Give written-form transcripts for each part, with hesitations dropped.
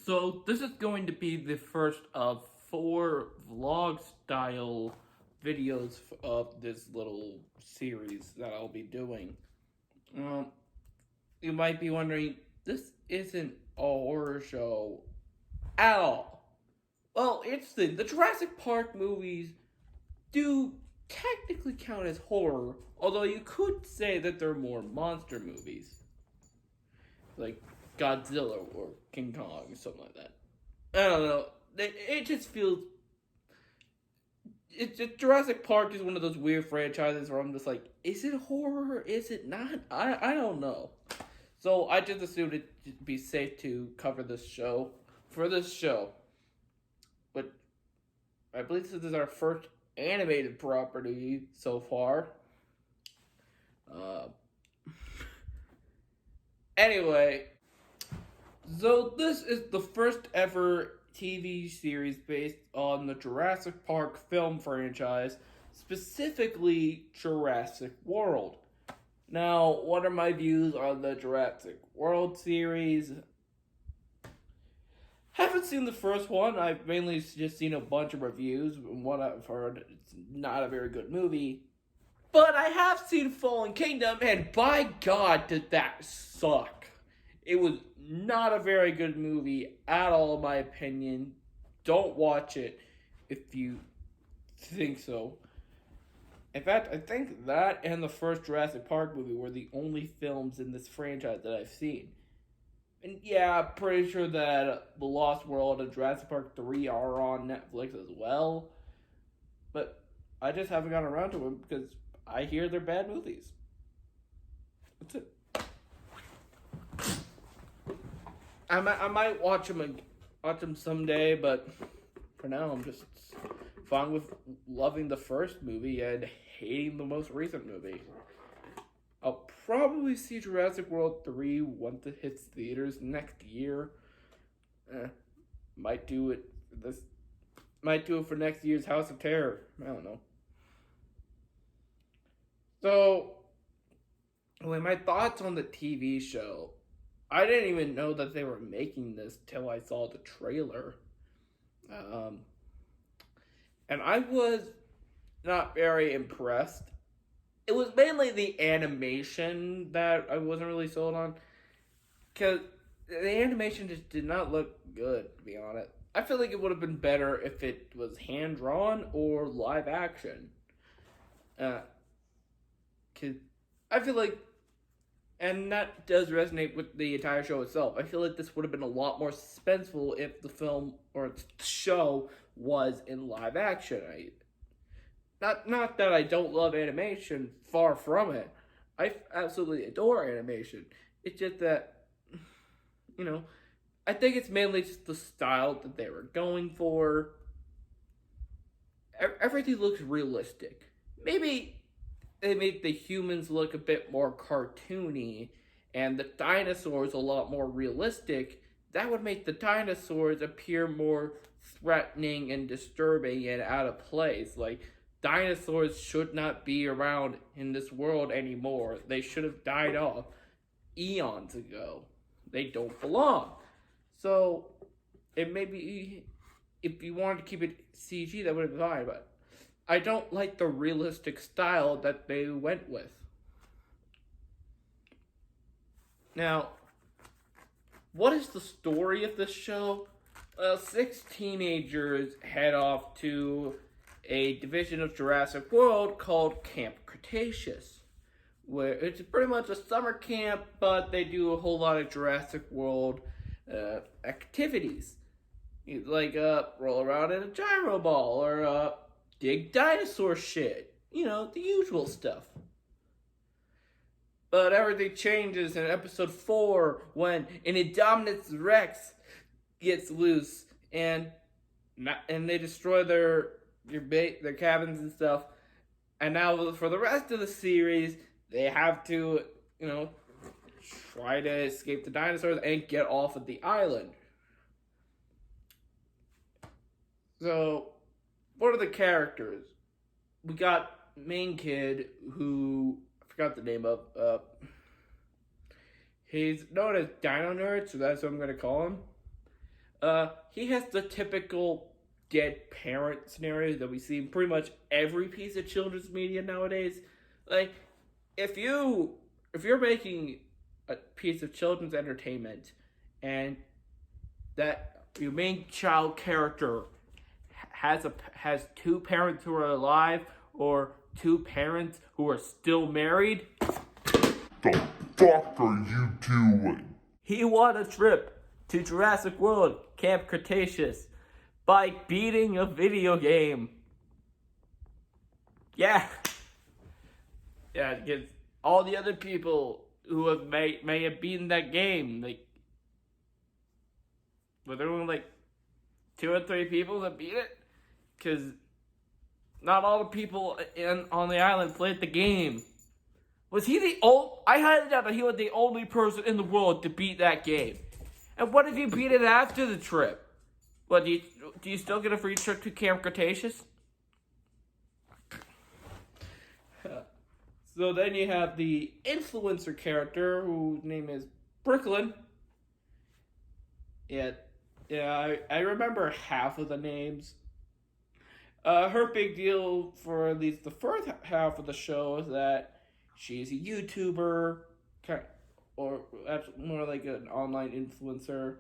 So this is going to be the first of 4 vlog-style videos of this little series that I'll be doing. You might be wondering, this isn't a horror show at all. Well, interesting. The Jurassic Park movies do technically count as horror, although you could say that they're more monster movies. Like Godzilla or King Kong or something like that. I don't know. It just feels. Jurassic Park is one of those weird franchises where I'm just like, is it horror? Is it not? I don't know. So I just assumed it'd be safe to cover this show for this show. But I believe this is our first animated property so far. Anyway, so this is the first ever TV series based on the Jurassic Park film franchise, specifically Jurassic World. Now, what are my views on the Jurassic World series? Haven't seen the first one. I've mainly just seen a bunch of reviews, and what I've heard, it's not a very good movie. But I have seen Fallen Kingdom, and by God, did that suck. It was not a very good movie at all, in my opinion. Don't watch it if you think so. In fact, I think that and the first Jurassic Park movie were the only films in this franchise that I've seen. And yeah, I'm pretty sure that The Lost World and Jurassic Park 3 are on Netflix as well. But I just haven't gotten around to them because I hear they're bad movies. That's it. I might watch them someday, but for now I'm just fine with loving the first movie and hating the most recent movie. I'll probably see Jurassic World 3 once it hits theaters next year. Might do it for next year's House of Terror. I don't know. So, my thoughts on the TV show. I didn't even know that they were making this till I saw the trailer. And I was not very impressed. It was mainly the animation that I wasn't really sold on. Because the animation just did not look good, to be honest. I feel like it would have been better if it was hand-drawn or live action. Because I feel like, and that does resonate with the entire show itself, I feel like this would have been a lot more suspenseful if the film or the show was in live action. Not that I don't love animation, far from it. I absolutely adore animation. It's just that, I think it's mainly just the style that they were going for. Everything looks realistic. Maybe they made the humans look a bit more cartoony and the dinosaurs a lot more realistic. That would make the dinosaurs appear more threatening and disturbing and out of place. Like, dinosaurs should not be around in this world anymore. They should have died off eons ago. They don't belong. So, it may be, if you wanted to keep it CG, that would have been fine, but I don't like the realistic style that they went with. Now, what is the story of this show? 6 teenagers head off to a division of Jurassic World called Camp Cretaceous, where it's pretty much a summer camp, but they do a whole lot of Jurassic World activities. Like roll around in a gyro ball or dig dinosaur shit. The usual stuff. But everything changes in episode 4 when an Indominus Rex gets loose and they destroy their cabins and stuff. And now for the rest of the series, they have to, try to escape the dinosaurs and get off of the island. So, what are the characters? We got main kid who I forgot the name of. He's known as Dino Nerd, so that's what I'm gonna call him. He has the typical dead parent scenario that we see in pretty much every piece of children's media nowadays. Like, if you're making a piece of children's entertainment, and that your main child character has two parents who are alive, or two parents who are still married, the fuck are you doing? he won a trip to Jurassic World, Camp Cretaceous, by beating a video game. Yeah. Yeah, because all the other people who have may have beaten that game, like, were there only like 2 or 3 people that beat it? Because not all the people on the island played the game. Was he the only? I highly doubt that he was the only person in the world to beat that game. And what if you beat it after the trip? What, do you still get a free trip to Camp Cretaceous? So then you have the influencer character whose name is Brooklyn. Yeah, I remember half of the names. Her big deal for at least the first half of the show is that she's a YouTuber, or more like an online influencer.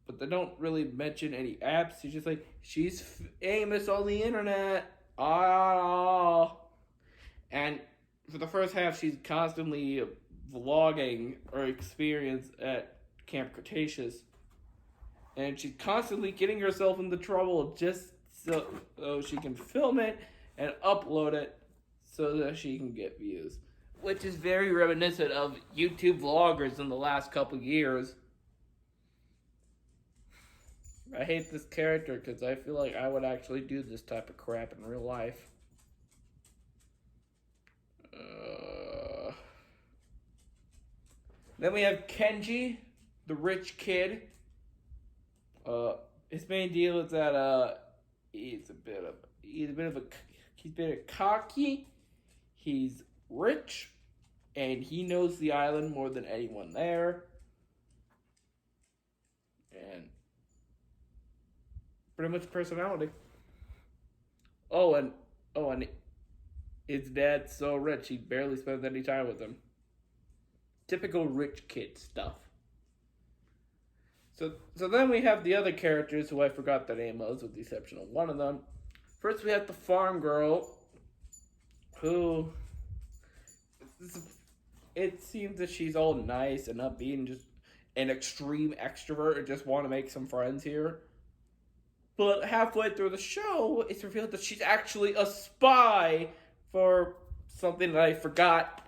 But they don't really mention any apps. She's just like, she's famous on the internet. And for the first half, she's constantly vlogging her experience at Camp Cretaceous. And she's constantly getting herself into trouble just so she can film it and upload it so that she can get views. Which is very reminiscent of YouTube vloggers in the last couple years. I hate this character because I feel like I would actually do this type of crap in real life. Then we have Kenji, the Rich Kid. His main deal is that he's a bit cocky. He's rich, and he knows the island more than anyone there. And pretty much personality. And his dad's so rich he barely spends any time with him. Typical rich kid stuff. So then we have the other characters who I forgot their name was, with the exception of one of them. First we have the farm girl, who it seems that she's all nice and upbeat and just an extreme extrovert and just want to make some friends here. But halfway through the show, it's revealed that she's actually a spy for something that I forgot,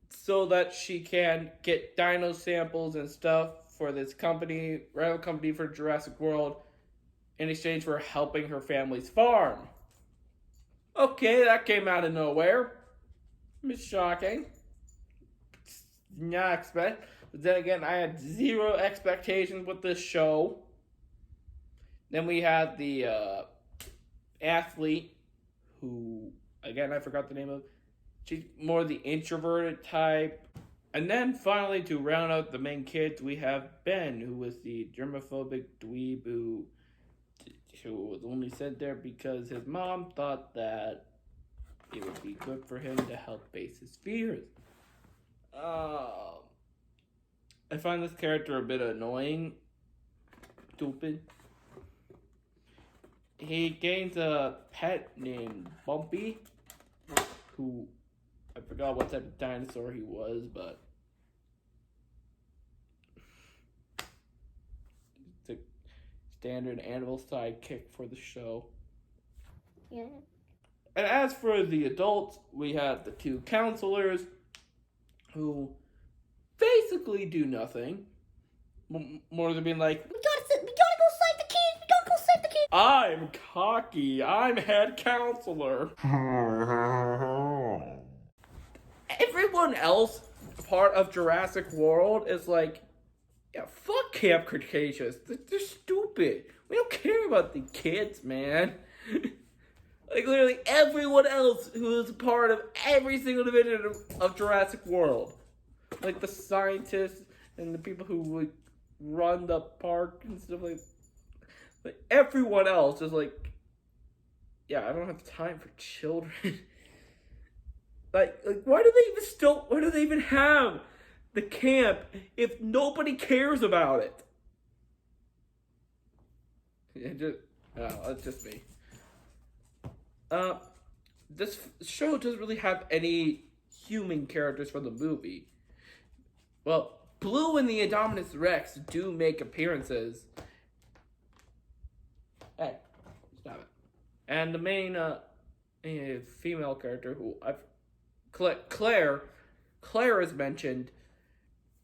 so that she can get dino samples and stuff for this company, rental company for Jurassic World, in exchange for helping her family's farm. Okay, that came out of nowhere. It's shocking. Not expect. But then again, I had zero expectations with this show. Then we have the athlete, who, again, I forgot the name of. She's more the introverted type. And then finally, to round out the main kids, we have Ben, who was the germophobic dweeb who was only sent there because his mom thought that it would be good for him to help face his fears. I find this character a bit annoying. Stupid. He gains a pet named Bumpy, who I forgot what type of dinosaur he was, but it's a standard animal sidekick for the show. Yeah. And as for the adults, we have the 2 counselors who basically do nothing. More than being like, we gotta go save the kids. We gotta go save the kids. I'm cocky. I'm head counselor. Everyone else part of Jurassic World is like, yeah, fuck Camp Cretaceous. They're stupid. We don't care about the kids, man. Like, literally everyone else who is a part of every single division of Jurassic World. Like the scientists and the people who run the park and stuff like. But everyone else is like, yeah, I don't have time for children. like, why do they even have the camp if nobody cares about it? It's just me. This show doesn't really have any human characters from the movie. Well, Blue and the Indominus Rex do make appearances. Hey, stop it. And the main female character, Claire is mentioned,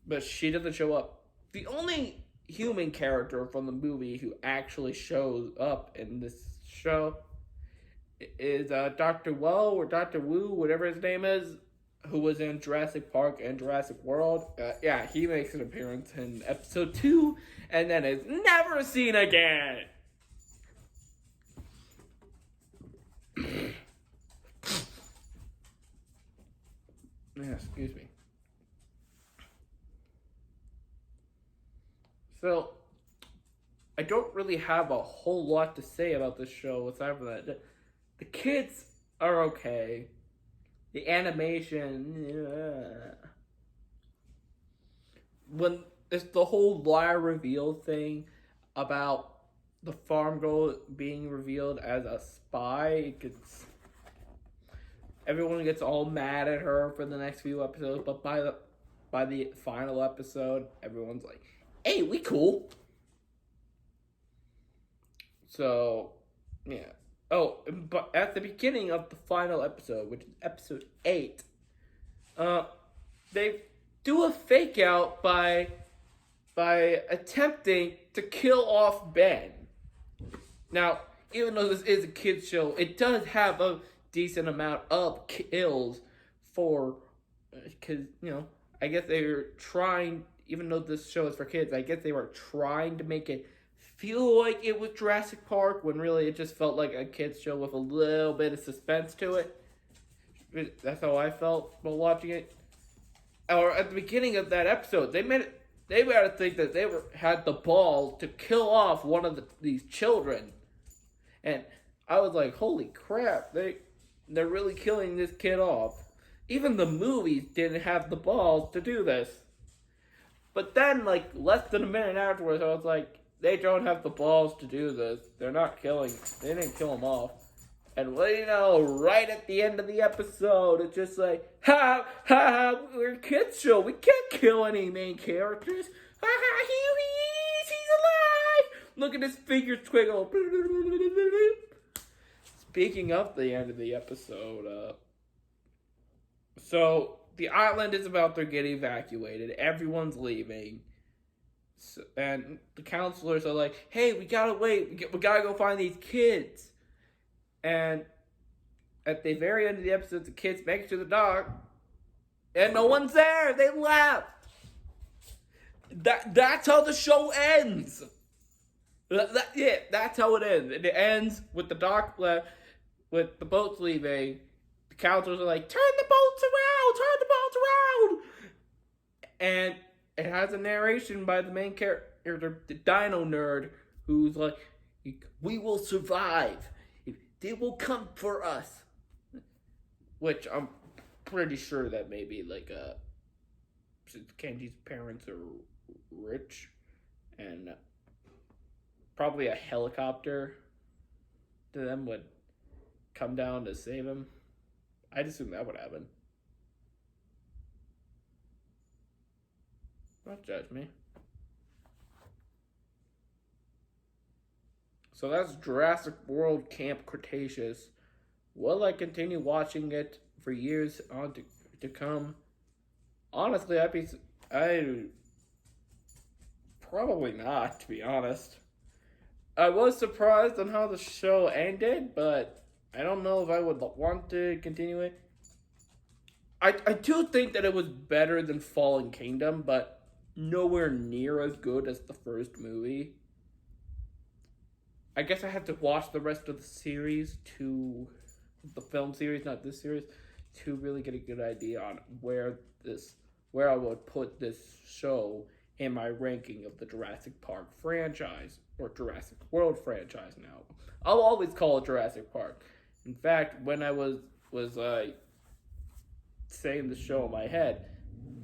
but she doesn't show up. The only human character from the movie who actually shows up in this show is Dr. Woe or Dr. Wu, whatever his name is, who was in Jurassic Park and Jurassic World. Yeah, he makes an appearance in episode 2 and then is never seen again. Yeah, excuse me. So, I don't really have a whole lot to say about this show aside from that. The kids are okay. The animation, when it's the whole lie reveal thing about the farm girl being revealed as a spy, everyone gets all mad at her for the next few episodes, but by the final episode, everyone's like, "Hey, we cool." So, yeah. Oh, but at the beginning of the final episode, which is episode 8, they do a fake out by attempting to kill off Ben. Now, even though this is a kids show, it does have a decent amount of kills because, I guess they were trying, even though this show is for kids, I guess they were trying to make it feel like it was Jurassic Park when really it just felt like a kids show with a little bit of suspense to it. That's how I felt while watching it. Or at the beginning of that episode, they made to think that they had the balls to kill off one of these children, and I was like, "Holy crap! They're really killing this kid off." Even the movies didn't have the balls to do this. But then, like less than a minute afterwards, I was like, they don't have the balls to do this. They didn't kill him off. And what do you know, right at the end of the episode, it's just like, ha, ha, ha, we're a kids show. We can't kill any main characters. Ha, ha, he's alive. Look at his figure twiggle. Speaking of the end of the episode, so the island is about to get evacuated. Everyone's leaving. So, and the counselors are like, "Hey, we gotta wait. We gotta go find these kids." And at the very end of the episode, the kids make it to the dock, and no one's there. They left. That's how the show ends. That's how it ends. It ends with the dock left, with the boats leaving. The counselors are like, "Turn the boats around. Turn the boats around." And it has a narration by the main character, the Dino Nerd, who's like, "We will survive. They will come for us." Which I'm pretty sure that maybe since Kenji's parents are rich, and probably a helicopter to them would come down to save him. I'd assume that would happen. Don't judge me. So that's Jurassic World Camp Cretaceous. Will I continue watching it for years on to come? Honestly, I probably not, to be honest. I was surprised on how the show ended, but I don't know if I would want to continue it. I do think that it was better than Fallen Kingdom, but nowhere near as good as the first movie. I guess I have to watch the rest of the series the film series, not this series, to really get a good idea on where I would put this show in my ranking of the Jurassic Park franchise, or Jurassic World franchise now. I'll always call it Jurassic Park. In fact, when I was saying the show in my head,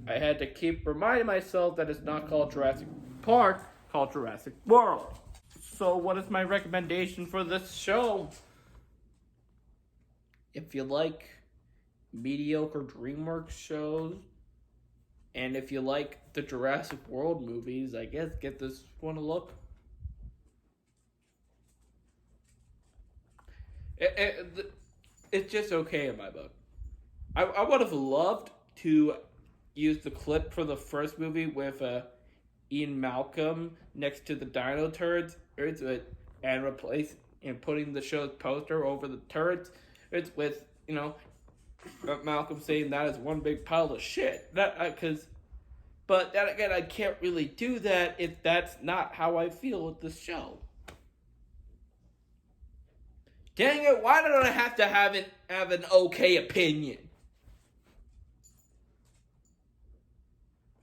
I had to keep reminding myself that it's not called Jurassic Park, called Jurassic World. So what is my recommendation for this show? If you like mediocre DreamWorks shows, and if you like the Jurassic World movies, I guess get this one a look. It's just okay in my book. I would have loved to use the clip for the first movie with Ian Malcolm next to the dino turrets, and replace and putting the show's poster over the turrets. It's with Malcolm saying that is one big pile of shit. But then again, I can't really do that if that's not how I feel with this show. Dang it! Why don't I have to have an okay opinion?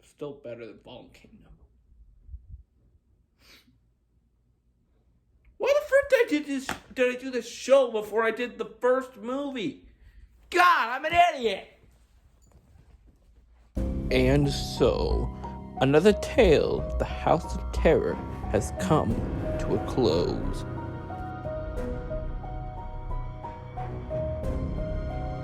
Still better than Fallen Kingdom. Why the frick did I do this show before I did the first movie? God, I'm an idiot! And so, another tale of the House of Terror has come to a close.